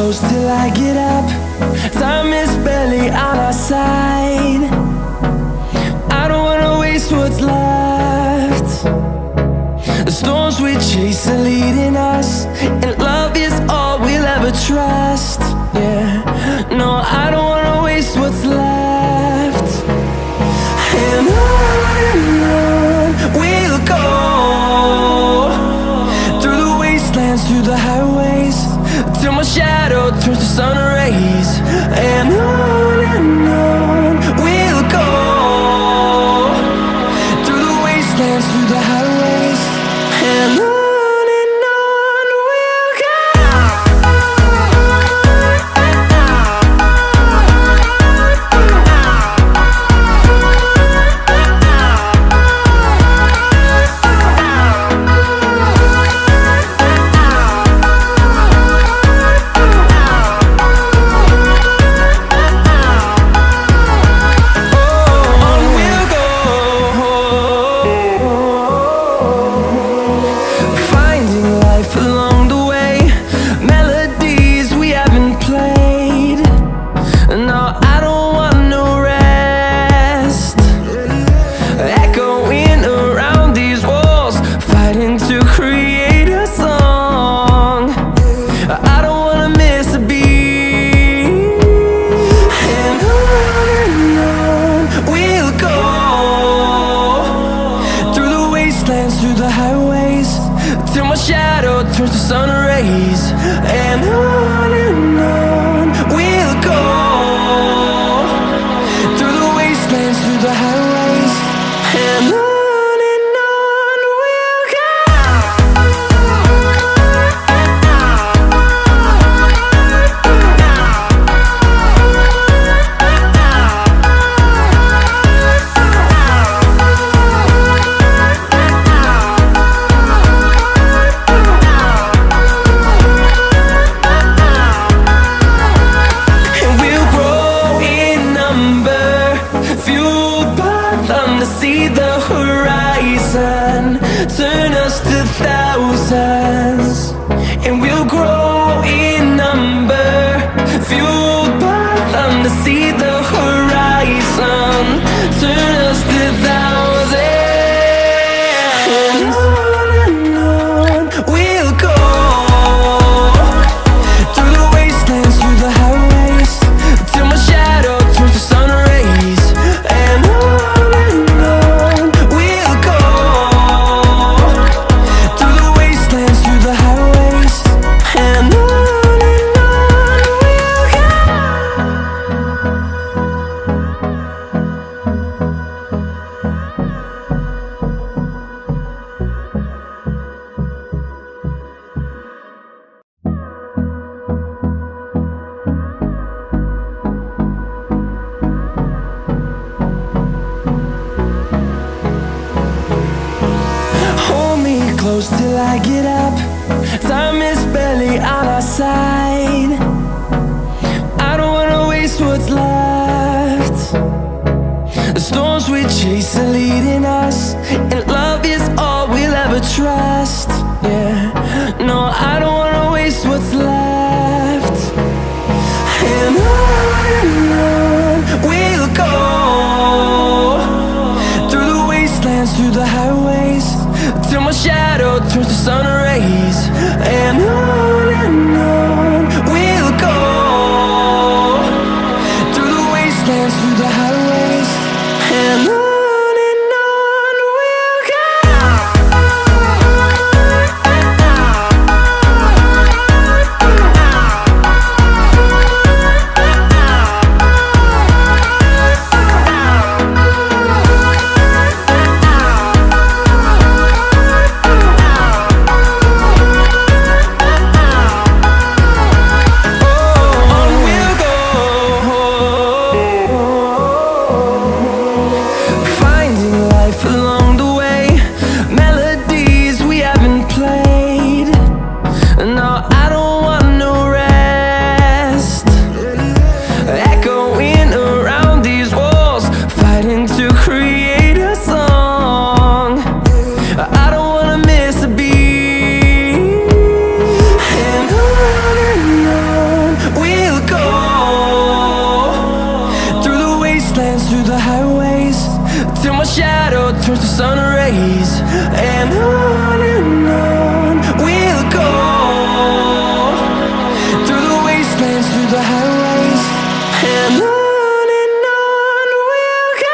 close till I get up. Time is barely on our side. I don't wanna waste what's left. The storms we chase are leading us, and love is all we'll ever trust. Yeah, no, I don't wanna waste what's left. And on we'll go, through the wastelands, through the highways, till my shadow turns to sun rays. And on we'll go, through the wastelands, through the highways, and on. Through the highways, till my shadow turns to sun rays. And on we'll go, through the wastelands, through the highways, and on we'll go. See the horizon turn us to thousands, and we'll grow in number, fueled by them to see the horizon turn us to thousands. And on we'll go, through the wastelands, through the highways, till my shadow turns to sun rays. And close till I get up. Time is barely on our side. I don't wanna waste what's left. The storms we chase are leading us, and love is all we'll ever trust. Yeah, no, I don't wanna waste what's left. And on we'll go, through the wastelands, through the highways, till my shadow turns to sun rays. And on we'll go, through the wastelands, through the highways, and on. on we'll go, through the wastelands, through the highways, and on we'll go.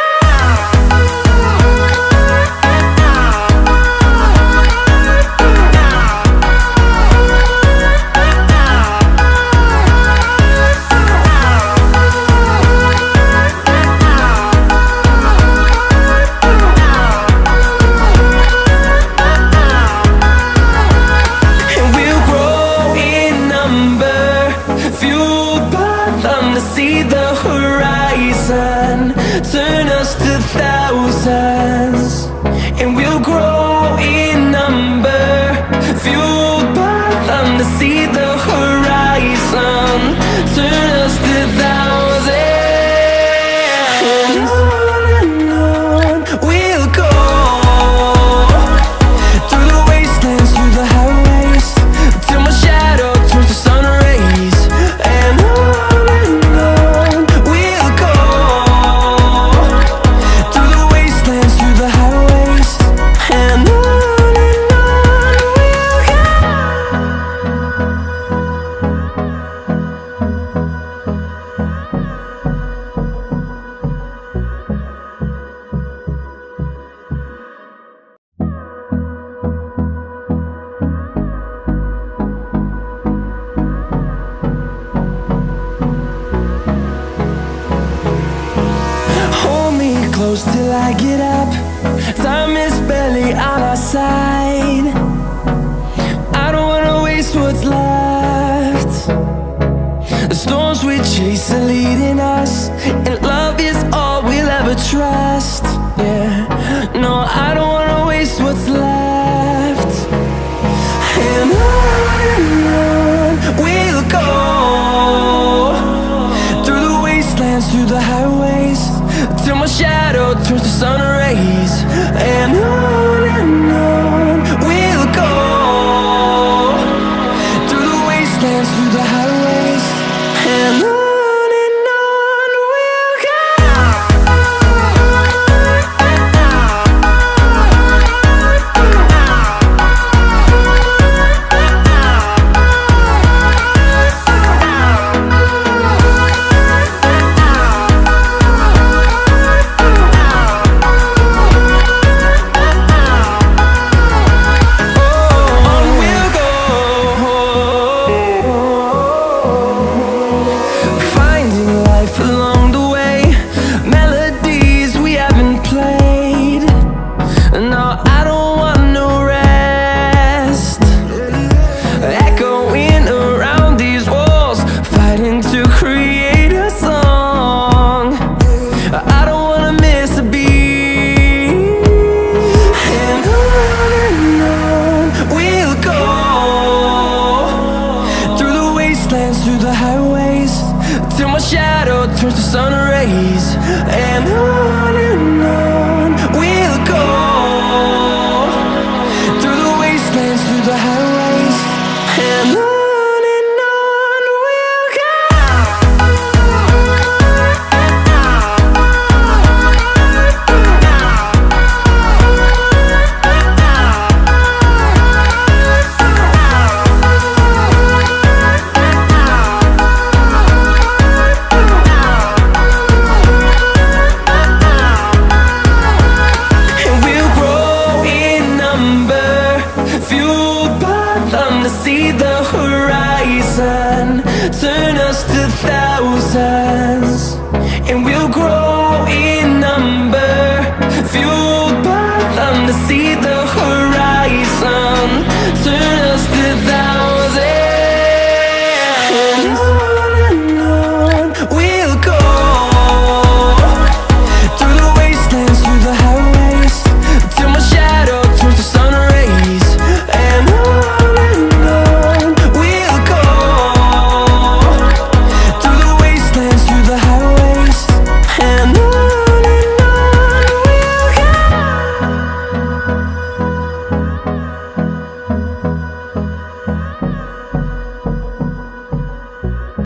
See the horizon turn us to thousands, and we'll grow in number, fueled by them to see the horizon turn us to thousands, and on we'll go, through the wastelands, through the highways, till my shadow turns to sun rays, and on close till I get up. Time is barely on our side. I don't wanna waste what's left. The storms we chase are leading us, and love is all we'll ever trust. Yeah, no, I don't wanna waste what's left. And on we'll go, through the wastelands, through the highways, till my shadow turns to sun rays, and on we'll go, through the wastelands, through the highways, and on we'll go. Through the highways, till my shadow turns to sun rays, and on